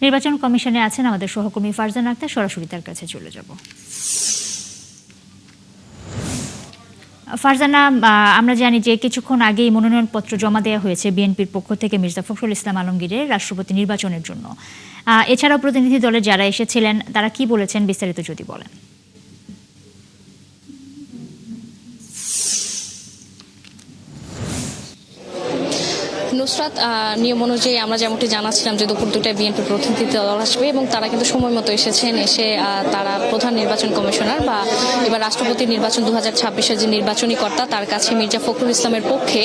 নির্বাচন কমিশনে আছেন আমাদের সহকর্মী ফারজানা আক্তার, সরাসরি তার কাছে চলে যাব। ফারজানা, আমরা জানি যে কিছুক্ষণ আগেই মনোনয়নপত্র জমা দেওয়া হয়েছে বিএনপির পক্ষ থেকে মির্জা ফখরুল ইসলাম আলমগীরের রাষ্ট্রপতি নির্বাচনের জন্য। এছাড়াও প্রতিনিধি দলে যারা এসেছিলেন তারা কি বলেছেন, বিস্তারিত যদি বলেন। নুসরাত, নিয়ম অনুযায়ী আমরা যেমনটি জানাচ্ছিলাম যে দুপুর 2টায় বিএনপি প্রতিনিধি দল আসবে এবং তারা কিন্তু সময় মতো এসেছেন। এসে তারা প্রধান নির্বাচন কমিশনার বা এবার রাষ্ট্রপতি নির্বাচন 2026-এর যে নির্বাচনী কর্তা তার কাছে মির্জা ফখরুল ইসলামের পক্ষে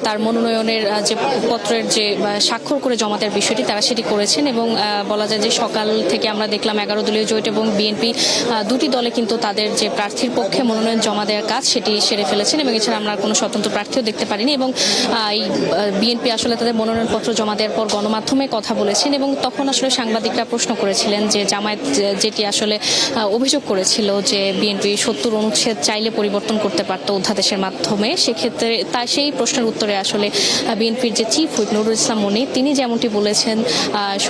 তার মনোনয়নের যে পত্রের যে স্বাক্ষর করে জমা দেওয়ার বিষয়টি তারা সেটি করেছেন। এবং বলা যায় যে সকাল থেকে আমরা দেখলাম 11 দলীয় জোট এবং বিএনপি দুটি দলে কিন্তু তাদের যে প্রার্থীর পক্ষে মনোনয়ন জমা দেওয়ার কাজ সেটি সেরে ফেলেছেন এবং এছাড়া আমরা কোনো স্বতন্ত্র প্রার্থীও দেখতে পারিনি। এবং এই বিএনপি আসলে তাদের মনোনয়নপত্র জমা দেওয়ার পর গণমাধ্যমে কথা বলেছেন এবং তখন আসলে সাংবাদিকরা প্রশ্ন করেছিলেন যে জামায়াত যেটি আসলে অভিযোগ করেছিল যে বিএনপি 70 অনুচ্ছেদ চাইলে পরিবর্তন করতে পারত অধ্যাদেশের মাধ্যমে, সেক্ষেত্রে সেই প্রশ্নের উত্তরে আসলে বিএনপির যে চিফ হুইপ নুরুল ইসলাম মনি তিনি যেমনটি বলেছেন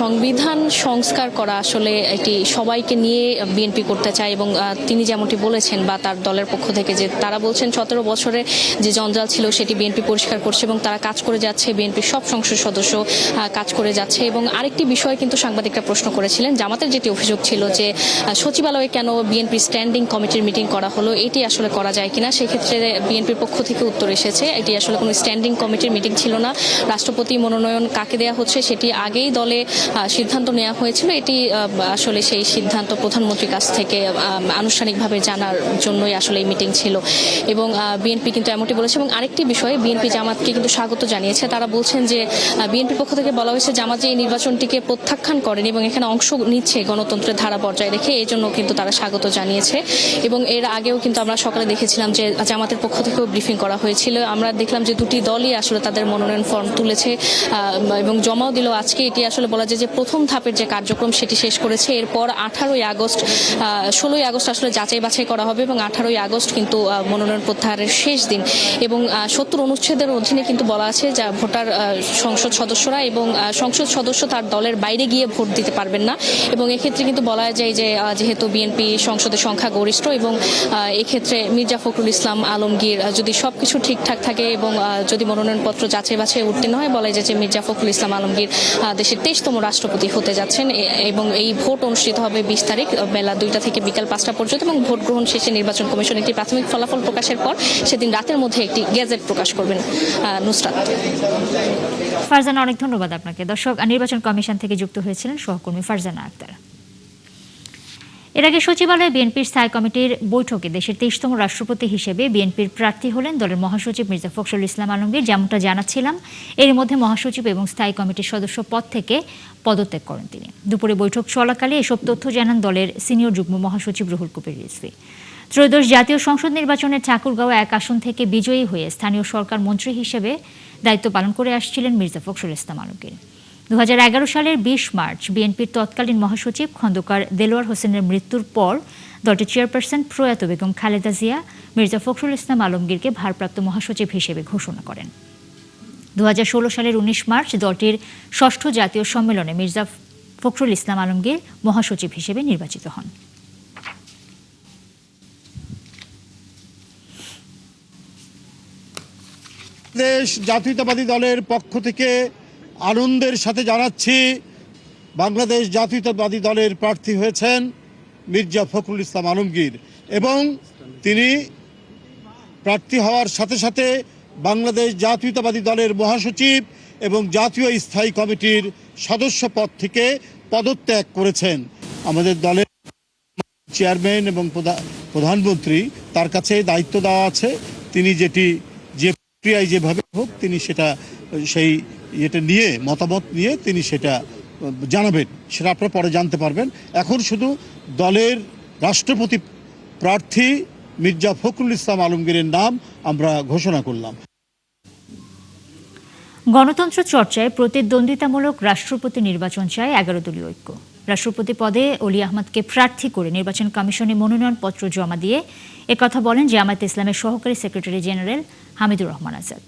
সংবিধান সংস্কার করা আসলে এটি সবাইকে নিয়ে বিএনপি করতে চায়। এবং তিনি যেমনটি বলেছেন বা তার দলের পক্ষ থেকে যে তারা বলছেন 17 বছরে যে জঞ্জাল ছিল সেটি বিএনপি পরিষ্কার করছে এবং তারা কাজ করে যাচ্ছে, বিএনপির সব সংসদ সদস্য কাজ করে যাচ্ছে। এবং আরেকটি বিষয় কিন্তু সাংবাদিকরা প্রশ্ন করেছিলেন, জামাতের যেটি অভিযোগ ছিল যে সচিবালয়ে কেন বিএনপি স্ট্যান্ডিং কমিটির মিটিং করা হলো, এটি আসলে করা যায় কিনা। সেক্ষেত্রে বিএনপির পক্ষ থেকে উত্তর এসেছে এটি আসলে কোনো স্ট্যান্ডিং কমিটির মিটিং ছিল না। রাষ্ট্রপতি মনোনয়ন কাকে দেওয়া হচ্ছে সেটি আগেই দলে সিদ্ধান্ত নেওয়া হয়েছিল। এটি আসলে সেই সিদ্ধান্ত প্রধানমন্ত্রীর কাছ থেকে আনুষ্ঠানিকভাবে জানার জন্যই আসলে এই মিটিং ছিল এবং বিএনপি কিন্তু এমনটি বলেছে। এবং আরেকটি বিষয়, বিএনপি জামাতকে কিন্তু স্বাগত জানিয়েছে। তারা বলছেন যে বিএনপির পক্ষ থেকে বলা হয়েছে জামাত যে এই নির্বাচনটিকে প্রত্যাখ্যান করেন এবং এখানে অংশ নিচ্ছে গণতন্ত্রের ধারা বজায় রেখে, এই জন্য কিন্তু তারা স্বাগত জানিয়েছে। এবং এর আগেও কিন্তু আমরা সকালে দেখেছিলাম যে জামাতের পক্ষ থেকেও ব্রিফিং করা হয়েছিল। আমরা দেখলাম যে দুটি দলই আসলে তাদের মনোনয়ন ফর্ম তুলেছে এবং জমাও দিল আজকে। এটি আসলে বলা যায় যে প্রথম ধাপের যে কার্যক্রম সেটি শেষ করেছে। এরপর 16ই আগস্ট আসলে যাচাই বাছাই করা হবে এবং 18ই আগস্ট কিন্তু মনোনয়ন প্রত্যাহারের শেষ দিন। এবং 70 অনুচ্ছেদের অধীনে কিন্তু বলা আছে যা ভোটার সংসদ সদস্যরা এবং সংসদ সদস্য তার দলের বাইরে গিয়ে ভোট দিতে পারবেন না। এবং এক্ষেত্রে কিন্তু বলা যায় যে যেহেতু বিএনপি সংসদের সংখ্যা গরিষ্ঠ এবং এক্ষেত্রে মির্জা ফখরুল ইসলাম আলমগীর যদি সবকিছু ঠিকঠাক থাকে এবং যদি মনোনয়নপত্র যাচাই বাছাই উত্তীর্ণ হয়, বলা যায় যে মির্জা ফখরুল ইসলাম আলমগীর দেশের 23তম রাষ্ট্রপতি হতে যাচ্ছেন। এবং এই ভোট অনুষ্ঠিত হবে 20 তারিখ বেলা 2টা থেকে বিকাল 5টা পর্যন্ত এবং ভোট গ্রহণ শেষে নির্বাচন কমিশন একটি প্রাথমিক ফলাফল প্রকাশের পর সেদিন রাতের মধ্যে একটি গেজেট প্রকাশ করবেন। নুসরাত। ফারজানা, অনেক ধন্যবাদ আপনাকে। দর্শক, নির্বাচন কমিশন থেকে যুক্ত হয়েছিলেন সহকর্মী ফারজানা আক্তার। এর আগে সচিবালয়ে বিএনপির স্থায়ী কমিটির বৈঠকে দেশের 23তম রাষ্ট্রপতি হিসেবে বিএনপির প্রার্থী হলেন দলের মহাসচিব মির্জা ফখরুল ইসলাম আলমগীর। যেমনটা জানাচ্ছিলাম, এর মধ্যে মহাসচিব এবং স্থায়ী কমিটির সদস্য পদ থেকে পদত্যাগ করেন তিনি। দুপুরে বৈঠক চলাকালে এসব তথ্য জানান দলের সিনিয়র যুগ্ম মহাসচিব রুহুল কবির রিজভী। ত্রয়োদশ জাতীয় সংসদ নির্বাচনে ঠাকুরগাঁও 1 আসন থেকে বিজয়ী হয়ে স্থানীয় সরকার মন্ত্রী হিসেবে দায়িত্ব পালন করে আসছিলেন মির্জা ফখরুল ইসলাম আলমগীর। 2011 সালের 20 মার্চ বিএনপির তৎকালীন মহাসচিব খন্দকার দেলোয়ার হোসেনের মৃত্যুর পর দলটির চেয়ারপারসন প্রয়াত বেগম খালেদা জিয়া মির্জা ফখরুল ইসলাম আলমগীরকে ভারপ্রাপ্ত মহাসচিব হিসেবে ঘোষণা করেন। 2016 সালের 19 মার্চ দলটির 6ষ্ঠ জাতীয় সম্মেলনে মির্জা ফখরুল ইসলাম আলমগীর মহাসচিব হিসেবে নির্বাচিত হন। দেশ জাতীয়তাবাদী দলের পক্ষ থেকে আনন্দের সাথে জানাচ্ছি বাংলাদেশ জাতীয়তাবাদী দলের প্রার্থী হয়েছেন মির্জা ফখরুল ইসলাম আলমগীর এবং তিনি প্রার্থী হওয়ার সাথে সাথে বাংলাদেশ জাতীয়তাবাদী দলের মহাসচিব এবং জাতীয় স্থায়ী কমিটির সদস্য পদ থেকে পদত্যাগ করেছেন। আমাদের দলের চেয়ারম্যান এবং প্রধানমন্ত্রী তার কাছে দায়িত্ব দেওয়া আছে, তিনি যে প্রক্রিয়ায় যেভাবে হোক তিনি এটা নিয়ে মতামত নিয়ে তিনি সেটা জানাবেন, সেটা আপনারা পরে জানতে পারবেন। এখন শুধু দলের রাষ্ট্রপতি প্রার্থী মির্জা ফখরুল ইসলাম আলমগীরের নাম আমরা ঘোষণা করলাম। গণতন্ত্র চর্চায় প্রতিদ্বন্দ্বিতামূলক রাষ্ট্রপতি নির্বাচন চায় 11 দলীয় ঐক্য। রাষ্ট্রপতি পদে অলি আহমদকে প্রার্থী করে নির্বাচন কমিশনে মনোনয়নপত্র জমা দিয়ে একথা বলেন জামায়াতে ইসলামের সহকারী সেক্রেটারি জেনারেল হামিদুর রহমান আজাদ।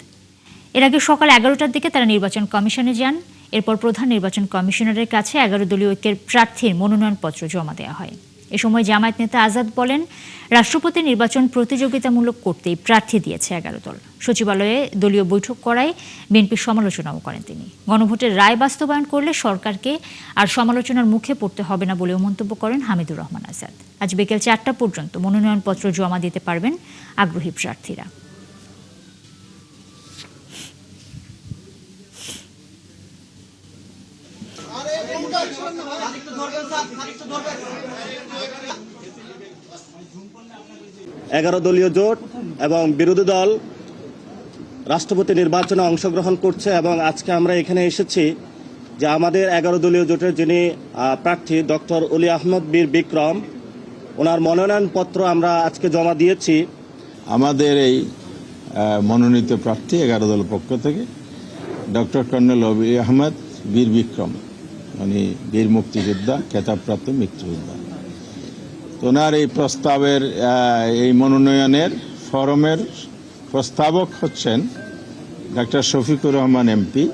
এর আগে সকাল 11টার দিকে তারা নির্বাচন কমিশনে যান এরপর প্রধান নির্বাচন কমিশনারের কাছে 11 দলীয় ঐক্যের প্রার্থীর মনোনয়নপত্র জমা দেওয়া হয়। এ সময় জামায়াত নেতা আজাদ বলেন, রাষ্ট্রপতি নির্বাচন প্রতিযোগিতামূলক করতেই প্রার্থী দিয়েছে 11 দল। সচিবালয়ে দলীয় বৈঠক করায় বিএনপির সমালোচনাও করেন তিনি। গণভোটের রায় বাস্তবায়ন করলে সরকারকে আর সমালোচনার মুখে পড়তে হবে না বলেও মন্তব্য করেন হামিদুর রহমান আজাদ। আজ বিকেল 4টা পর্যন্ত মনোনয়নপত্র জমা দিতে পারবেন আগ্রহী প্রার্থীরা। এগারো দলীয় জোট এবং বিরোধী দল রাষ্ট্রপতি নির্বাচনে অংশগ্রহণ করছে এবং আজকে আমরা এখানে এসেছি যে আমাদের 11 দলীয় জোটের যিনি প্রার্থী ডক্টর অলি আহমদ বীর বিক্রম, ওনার মনোনয়নপত্র আমরা আজকে জমা দিয়েছি। আমাদের এই মনোনীত প্রার্থী 11 দলের পক্ষ থেকে ডক্টর কর্নেল অলি আহমদ বীর বিক্রম, মানে বীর মুক্তিযোদ্ধা, খেতাবপ্রাপ্ত মুক্তিযোদ্ধা। ওনার এই প্রস্তাবের এই মনোনয়নের ফরমের প্রস্তাবক হচ্ছেন ডক্টর শফিকুর রহমান এমপি,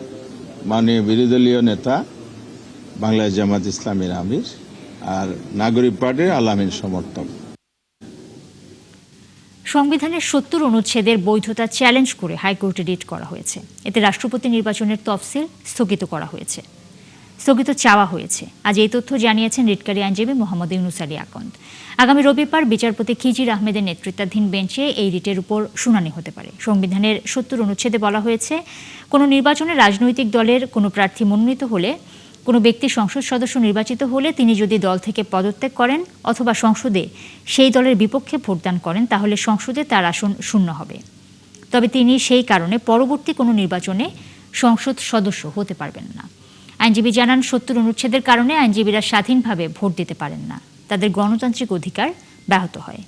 মাননীয় বিরোধী দলীয় নেতা, বাংলাদেশ জামায়াত ইসলামীর আমির আর নাগরিক পার্টির আলামীর সমর্থক। সংবিধানের 70 অনুচ্ছেদের বৈধতা চ্যালেঞ্জ করে হাইকোর্টে রিট করা হয়েছে। এতে রাষ্ট্রপতি নির্বাচনের তফসিল স্থগিত চাওয়া হয়েছে। আজ এই তথ্য জানিয়েছেন রিটকারী আইনজীবী মোহাম্মদ ইউনুস আলী আকন্দ। আগামী রবিবার বিচারপতি খিজির আহমেদের নেতৃত্বাধীন বেঞ্চে এই রিটের উপর শুনানি হতে পারে। সংবিধানের 70 অনুচ্ছেদে বলা হয়েছে, কোনো নির্বাচনে রাজনৈতিক দলের কোনো প্রার্থী মনোনীত হলে, কোনো ব্যক্তি সংসদ সদস্য নির্বাচিত হলে তিনি যদি দল থেকে পদত্যাগ করেন অথবা সংসদে সেই দলের বিপক্ষে ভোটদান করেন, তাহলে সংসদে তার আসন শূন্য হবে। তবে তিনি সেই কারণে পরবর্তী কোনো নির্বাচনে সংসদ সদস্য হতে পারবেন না। আইনজীবী জানান, 70 অনুচ্ছেদের কারণে আইনজীবীরা স্বাধীনভাবে ভোট দিতে পারেন না, তাদের গণতান্ত্রিক অধিকার ব্যাহত হয়।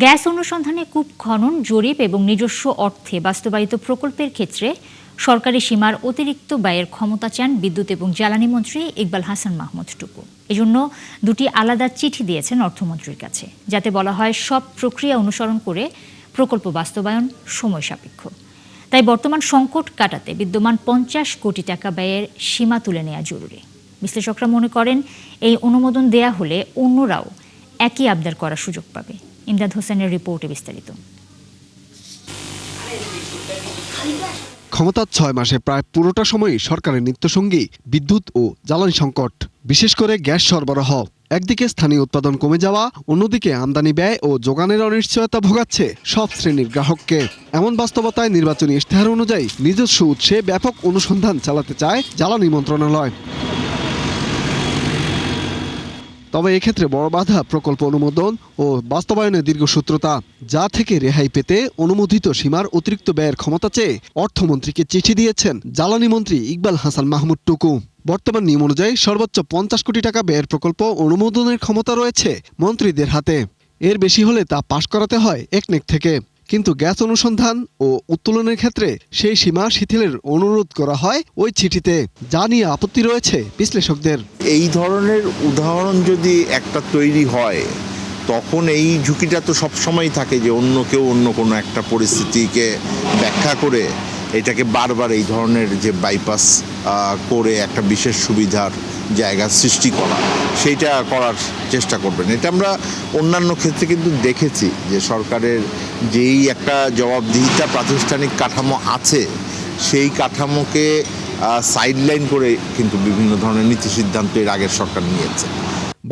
গ্যাস অনুসন্ধানে কূপ খনন, জরিপ এবং নিজস্ব অর্থে বাস্তবায়িত প্রকল্পের ক্ষেত্রে সরকারি সীমার অতিরিক্ত ব্যয়ের ক্ষমতা চান বিদ্যুৎ এবং জ্বালানি মন্ত্রী ইকবাল হাসান মাহমুদ টুকু। এজন্য দুটি আলাদা চিঠি দিয়েছেন অর্থমন্ত্রীর কাছে, যাতে বলা হয় সব প্রক্রিয়া অনুসরণ করে প্রকল্প বাস্তবায়ন সময় সাপেক্ষ। তাই বর্তমান সংকট কাটাতে বিদ্যমান 50 কোটি টাকা ব্যয়ের সীমা তুলে নেওয়া জরুরি। বিশ্লেষকরা মনে করেন, এই অনুমোদন দেয়া হলে অন্যরাও একই আবদার করার সুযোগ পাবে। ইমদাদ হোসেনের রিপোর্টে বিস্তারিত। ক্ষমতার 6 মাসে প্রায় পুরোটা সময়ই সরকারের নিত্যসঙ্গী বিদ্যুৎ ও জ্বালানি সংকট, বিশেষ করে গ্যাস সরবরাহ। একদিকে স্থানীয় উৎপাদন কমে যাওয়া, অন্যদিকে আমদানি ব্যয় ও যোগানের অনিশ্চয়তা ভোগাচ্ছে সব শ্রেণীর গ্রাহককে। এমন বাস্তবতায় নির্বাচনী ইশতেহার অনুযায়ী নিজস্ব উৎসে ব্যাপক অনুসন্ধান চালাতে চায় জ্বালানি মন্ত্রণালয়। তবে এক্ষেত্রে বড় বাধা প্রকল্প অনুমোদন ও বাস্তবায়নের দীর্ঘসূত্রতা, যা থেকে রেহাই পেতে অনুমোদিত সীমার অতিরিক্ত ব্যয়ের ক্ষমতা চেয়ে অর্থমন্ত্রীকে চিঠি দিয়েছেন জ্বালানি মন্ত্রী ইকবাল হাসান মাহমুদ টুকু। বর্তমান নিয়ম অনুযায়ী সর্বোচ্চ 50 কোটি টাকা ব্যয়ের প্রকল্প অনুমোদনের ক্ষমতা রয়েছে মন্ত্রীদের হাতে। এর বেশি হলে তা পাশ করাতে হয় একনেক থেকে। কিন্তু গ্যাস অনুসন্ধান ও উত্তোলনের ক্ষেত্রে সেই সীমা শিথিলের অনুরোধ করা হয় ওই চিঠিতে, যা নিয়ে আপত্তি রয়েছে বিশ্লেষকদের। এই ধরনের উদাহরণ যদি একটা তৈরি হয়, তখন এই ঝুঁকিটা তো সবসময় থাকে যে অন্য কেউ অন্য কোনো একটা পরিস্থিতিকে ব্যাখ্যা করে এটাকে বারবার এই ধরনের যে বাইপাস করে একটা বিশেষ সুবিধার জায়গা সৃষ্টি করা, সেইটা করার চেষ্টা করবেন। এটা আমরা অন্যান্য ক্ষেত্রে কিন্তু দেখেছি যে সরকারের যেই একটা জবাবদিহিতা প্রাতিষ্ঠানিক কাঠামো আছে, সেই কাঠামোকে সাইডলাইন করে কিন্তু বিভিন্ন ধরনের নীতি সিদ্ধান্ত এর আগের সরকার নিয়েছে।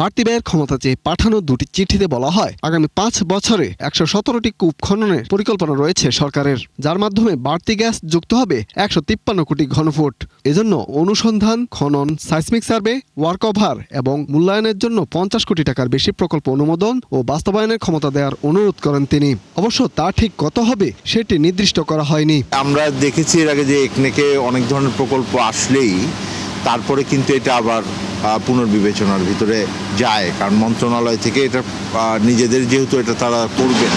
বাড়তি ব্যয়ের ক্ষমতা চেয়ে পাঠানো দুটি চিঠিতে বলা হয়, আগামী 5 বছরে 117টি কূপ খননের পরিকল্পনা রয়েছে সরকারের, যার মাধ্যমে বাড়তি গ্যাস যুক্ত হবে 153 কোটি ঘনফুট। এজন্য অনুসন্ধান, খনন, সাইসমিক সার্ভে, ওয়ার্ক ওভার এবং মূল্যায়নের জন্য 50 কোটি টাকার বেশি প্রকল্প অনুমোদন ও বাস্তবায়নের ক্ষমতা দেওয়ার অনুরোধ করেন তিনি। অবশ্য তা ঠিক কত হবে সেটি নির্দিষ্ট করা হয়নি। আমরা দেখেছি এর আগে যে একনেকে অনেক ধরনের প্রকল্প আসলেই তারপরে কিন্তু এটা আবার পুনর্বিবেচনার ভিতরে যায়, কারণ মন্ত্রণালয় থেকে এটা নিজেদের যেহেতু এটা তারা করবেন,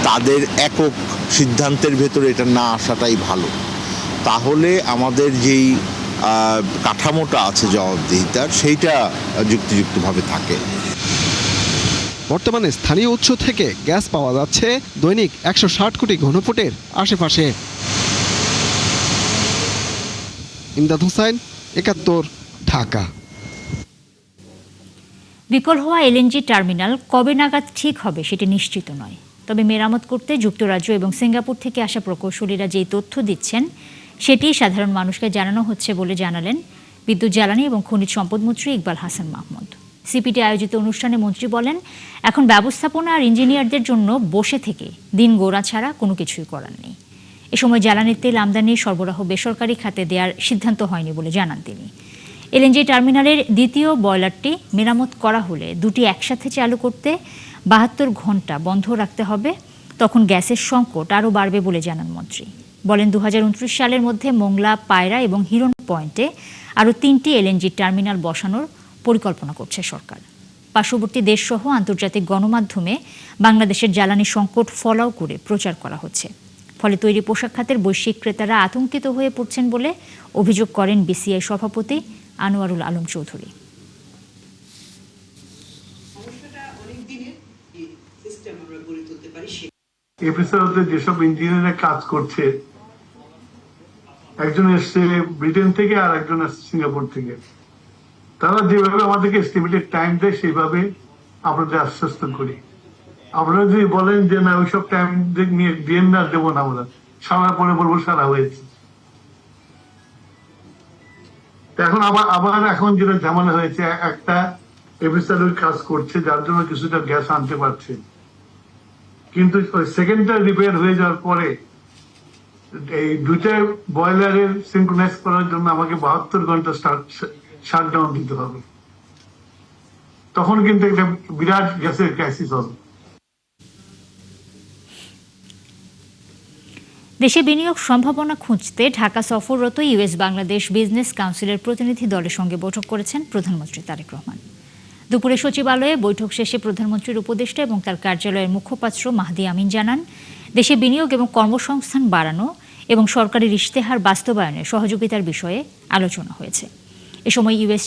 তাদের একক সিদ্ধান্তের ভেতরে এটা না আসাটাই ভালো। তাহলে আমাদের যেই কাঠামোটা আছে জবাবদিহিতার, সেইটা যুক্তিযুক্তভাবে থাকে। বর্তমানে স্থানীয় উৎস থেকে গ্যাস পাওয়া যাচ্ছে দৈনিক 160 কোটি ঘনফুটের আশেপাশে। ইমদাদ হোসেন, ৭১, ঢাকা। বিকল হওয়া এলএনজি টার্মিনাল কবে নাগাদ ঠিক হবে সেটি নিশ্চিত নয়। তবে মেরামত করতে যুক্তরাজ্য এবং সিঙ্গাপুর থেকে আসা প্রকৌশলীরা যেই তথ্য দিচ্ছেন সেটি সাধারণ মানুষকে জানানো হচ্ছে বলে জানালেন বিদ্যুৎ, জ্বালানি এবং খনিজ সম্পদ মন্ত্রী ইকবাল হাসান মাহমুদ। সিপিটি আয়োজিত অনুষ্ঠানে মন্ত্রী বলেন, এখন ব্যবস্থাপনা আর ইঞ্জিনিয়ারদের জন্য বসে থেকে দিন গোড়া ছাড়া কোনো কিছুই করার নেই। এ সময় জ্বালানির তেল আমদানি সরবরাহ বেসরকারি খাতে দেওয়ার সিদ্ধান্ত হয়নি বলে জানান তিনি। এলএনজি টার্মিনালের দ্বিতীয় বয়লারটি মেরামত করা হলে দুটি একসাথে চালু করতে ৭২ ঘন্টা বন্ধ রাখতে হবে। তখন গ্যাসের সংকট আরও বাড়বে বলে জানান মন্ত্রী। বলেন ২০২৯ সালের মধ্যে মোংলা, পায়রা এবং হিরন পয়েন্টে আরও ৩টি এলএনজি টার্মিনাল বসানোর পরিকল্পনা করছে সরকার। পার্শ্ববর্তী দেশসহ আন্তর্জাতিক গণমাধ্যমে বাংলাদেশের জ্বালানি সংকট ফলাও করে প্রচার করা হচ্ছে। ফলে তৈরি পোশাক খাতের বৈশ্বিক ক্রেতারা আতঙ্কিত হয়ে পড়ছেন বলে অভিযোগ করেন বিসিআই সভাপতি আনোয়ারুল আলম চৌধুরী। এফএসএলতে যেসব ইঞ্জিনিয়াররা কাজ করছে, একজন এসছে ব্রিটেন থেকে আর একজন আসছে সিঙ্গাপুর থেকে, তারা যেভাবে আমাদেরকে এস্টিমেটেড টাইম দেয় সেইভাবে আপনাদের আশ্বস্ত করি। আপনারা যদি বলেন যে না ওইসব টাইম নিয়ে দিন না, দেবো না, আমরা সারা পরে বলবো সারা হয়েছে। এখন আবার এখন যেটা ঝামেলা হয়েছে, একটা এফএসএল কাজ করছে যার জন্য কিছুটা গ্যাস আনতে পারছে, কিন্তু ওই সেকেন্ডটা রিপেয়ার হয়ে যাওয়ার পরে এই দুইটা বয়লারের সিনক্রোনাইজ করার জন্য আমাকে ৭২ ঘন্টা শাটডাউন দিতে হবে। তখন কিন্তু একটা বিরাট গ্যাসের ক্রাইসিস হবে। দেশে বিনিয়োগ সম্ভাবনা খুঁজতে ঢাকা সফররত ইউএস বাংলাদেশ বিজনেস কাউন্সিলের প্রতিনিধি দলের সঙ্গে বৈঠক করেছেন প্রধানমন্ত্রী তারেক রহমান। দুপুরে সচিবালয়ে বৈঠক শেষে প্রধানমন্ত্রীর উপদেষ্টা এবং তার কার্যালয়ের মুখপাত্র মাহদি আমিন জানান, দেশে বিনিয়োগ এবং কর্মসংস্থান বাড়ানো এবং সরকারের ইশতেহার বাস্তবায়নে সহযোগিতার বিষয়ে আলোচনা হয়েছে। এ সময় ইউএস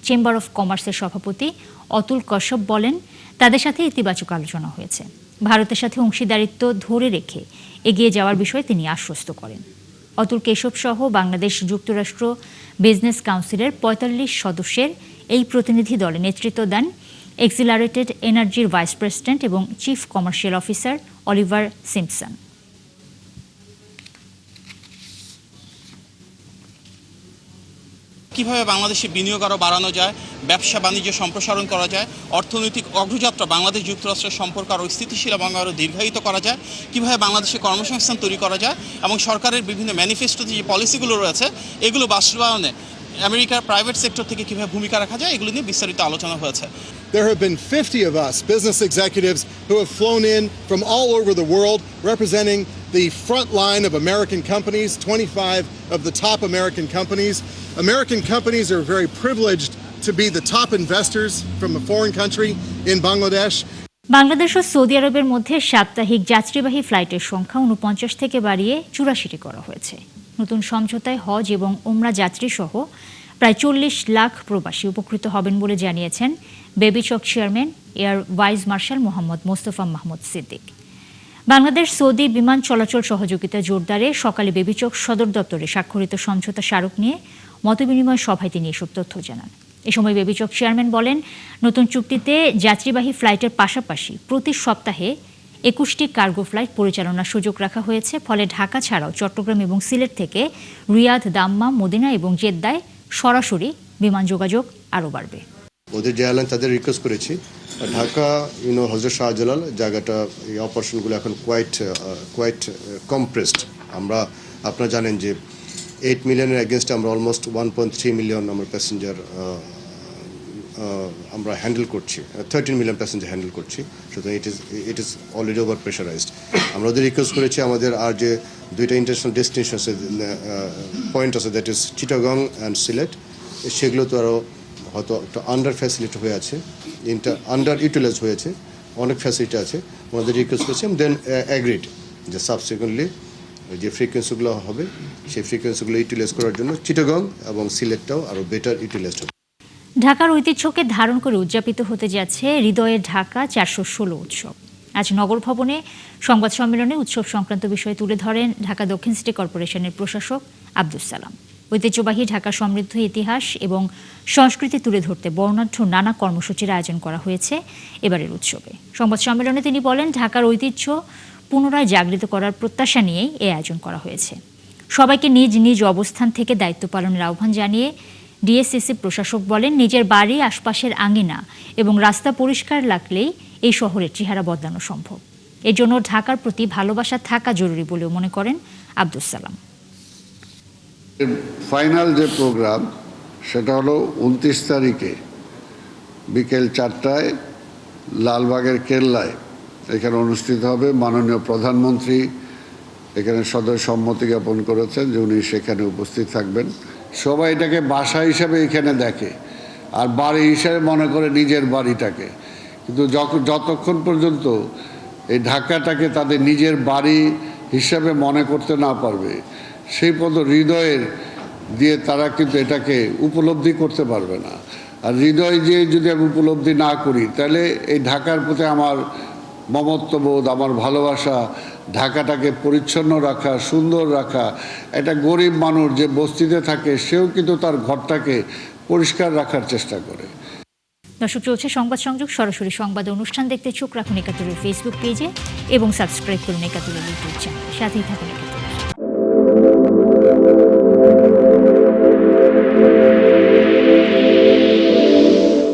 চেম্বার অফ কমার্সের সভাপতি অতুল কশ্যপ বলেন, তাদের সাথে ইতিবাচক আলোচনা হয়েছে। ভারতের সাথে অংশীদারিত্ব ধরে রেখে এগিয়ে যাওয়ার বিষয়ে তিনি আশ্বস্ত করেন। অতুল কেশব সহ বাংলাদেশ যুক্তরাষ্ট্র বিজনেস কাউন্সিলের ৪৫ সদস্যের এই প্রতিনিধি দলে নেতৃত্ব দেন এক্সিলারেটেড এনার্জির ভাইস প্রেসিডেন্ট এবং chief commercial officer Oliver Simpson. কিভাবে বাংলাদেশে বিনিয়োগ আরও বাড়ানো যায়, ব্যবসা বাণিজ্য সম্প্রসারণ করা যায়, অর্থনৈতিক অগ্রযাত্রা বাংলাদেশ যুক্তরাষ্ট্রের সম্পর্ক আরও স্থিতিশীল এবং আরও দীর্ঘায়িত করা যায়, কিভাবে বাংলাদেশে কর্মসংস্থান তৈরি করা যায় এবং সরকারের বিভিন্ন ম্যানিফেস্টোতে যে পলিসিগুলো রয়েছে এগুলো বাস্তবায়নে আমেরিকার প্রাইভেট সেক্টর থেকে কিভাবে ভূমিকা রাখা যায় এগুলো নিয়ে বিস্তারিত আলোচনা হয়েছে। There have been 50 of us, business executives, who have flown in from all over the world representing the front line of American companies, 25 of the top American companies. American companies are very privileged to be the top investors from a foreign country in Bangladesh. Bangladesh O Saudi আরবের মধ্যে সাপ্তাহিক যাত্রীবাহী ফ্লাইটের সংখ্যা ৪৯ থেকে বাড়িয়ে ৮৪টি করা হয়েছে। নতুন সমঝোতায় হজ এবং ওমরা যাত্রী সহ প্রায় ৪০ লাখ প্রবাসী উপকৃত হবেন বলে জানিয়েছেন বেবিচক chairman air vice marshal Mohammad Mostafa Mahmud Siddique. Bangladesh Saudi বিমান চলাচল সহযোগিতা জোরদারে সকালে বেবিচক সদর দপ্তরে স্বাক্ষরিত সমঝোতা স্মারক নিয়ে মতবিনিময় সভায় তিনি এসব তথ্য জানান। এ সময় বেবিচক চেয়ারম্যান বলেন, নতুন চুক্তিতে যাত্রীবাহী ফ্লাইটের পাশাপাশি প্রতি সপ্তাহে ২১টি কার্গো ফ্লাইট পরিচালনার সুযোগ রাখা হয়েছে। ফলে ঢাকা ছাড়াও চট্টগ্রাম এবং সিলেট থেকে রিয়াদ, দাম্মাম, মদিনা এবং জেদ্দায় সরাসরি বিমান যোগাযোগ আরও বাড়বে। ওদের যে এয়ারলাইন তাদের রিকোয়েস্ট করেছি, ঢাকা হজরত শাহজালাল জায়গাটা এই অপারেশনগুলো এখন কোয়াইট কমপ্রেসড। আপনারা জানেন যে 8 মিলিয়নের এগেনস্টে আমরা অলমোস্ট 1.3 মিলিয়ন আমরা প্যাসেঞ্জার আমরা হ্যান্ডেল করছি, 13 মিলিয়ন প্যাসেঞ্জার হ্যান্ডেল করছি। সুতরাং it is already over pressurised. আমরা ওদের রিকোয়েস্ট করেছি আমাদের আর যে দুইটা ইন্টারন্যাশনাল ডেস্টিনেশন আছে, পয়েন্ট আছে, that is Chittagong and Sylhet, সেগুলো তো আরও হয়তো একটা আন্ডার ফ্যাসিলিটি হয়ে আছে, আন্ডার ইউটিলাইজ হয়েছে, অনেক ফ্যাসিলিটি আছে। ওনাদের রিকোয়েস্ট করেছি, দেন অ্যাগ্রিড যে সাবসিকুয়েন্টলি যে ফ্রিকোয়েন্সিগুলো হবে সেই ফ্রিকোয়েন্সিগুলো ইউটিলাইজ করার জন্য চিটাগং এবং সিলেটটাও আরও বেটার ইউটিলাইজড হবে। ঢাকার ঐতিহ্যকে ধারণ করে উদযাপিত হতে যাচ্ছে হৃদয়ের ঢাকা ৪১৬ উৎসব। আজ নগর ভবনে সংবাদ সম্মেলনে উৎসব সংক্রান্ত বিষয় তুলে ধরেন ঢাকা দক্ষিণ সিটি কর্পোরেশনের প্রশাসক আব্দুস সালাম। ঐতিহ্যবাহী ঢাকার সমৃদ্ধ ইতিহাস এবং সংস্কৃতি তুলে ধরতে বর্ণাঢ্য নানা কর্মসূচির আয়োজন করা হয়েছে এবারের উৎসবে। সংবাদ সম্মেলনে তিনি বলেন, ঢাকার ঐতিহ্য পুনরায় জাগৃত করার প্রত্যাশা নিয়েই এই আয়োজন করা হয়েছে। সবাইকে নিজ নিজ অবস্থান থেকে দায়িত্ব পালনের আহ্বান জানিয়ে ডিএসসিসি প্রশাসক বলেন, নিজের বাড়ি, আশপাশের আঙিনা এবং রাস্তা পরিষ্কার রাখলেই এই শহরের চেহারা বদলানো সম্ভব। এর জন্য ঢাকার প্রতি ভালোবাসা থাকা জরুরি বলেও মনে করেন আব্দুস সালাম। ফাইনাল যে প্রোগ্রাম সেটা হলো 29 তারিখে বিকেল 4টায় লালবাগের কেল্লায় এখানে অনুষ্ঠিত হবে। মাননীয় প্রধানমন্ত্রী এখানে সদয় সম্মতি জ্ঞাপন করেছেন যে উনি সেখানে উপস্থিত থাকবেন। সবাই এটাকে বাসা হিসাবে এখানে দেখে আর বাড়ি হিসাবে মনে করে নিজের বাড়িটাকে, কিন্তু যতক্ষণ পর্যন্ত এই ঢাকাটাকে তাদের নিজের বাড়ি হিসাবে মনে করতে না পারবে, সেই পর্যন্ত হৃদয়ের দিয়ে তারা কিন্তু এটাকে উপলব্ধি করতে পারবে না। আর হৃদয় দিয়ে যদি আমি উপলব্ধি না করি, তাহলে এই ঢাকার প্রতি আমার মমত্ববোধ, আমার ভালোবাসা, ঢাকাটাকে পরিচ্ছন্ন রাখা, সুন্দর রাখা, একটা গরিব মানুষ যে বস্তিতে থাকে সেও কিন্তু তার ঘরটাকে পরিষ্কার রাখার চেষ্টা করে। দর্শক, চলছে সংবাদ সংযোগ। সরাসরি সংবাদ অনুষ্ঠান দেখতে চোখ রাখুন একাত্তরের ফেসবুক পেজে এবং সাবস্ক্রাইব করুন একাত্তরের ইউটিউব চ্যানেল। সাথেই থাকুন একাত্তর।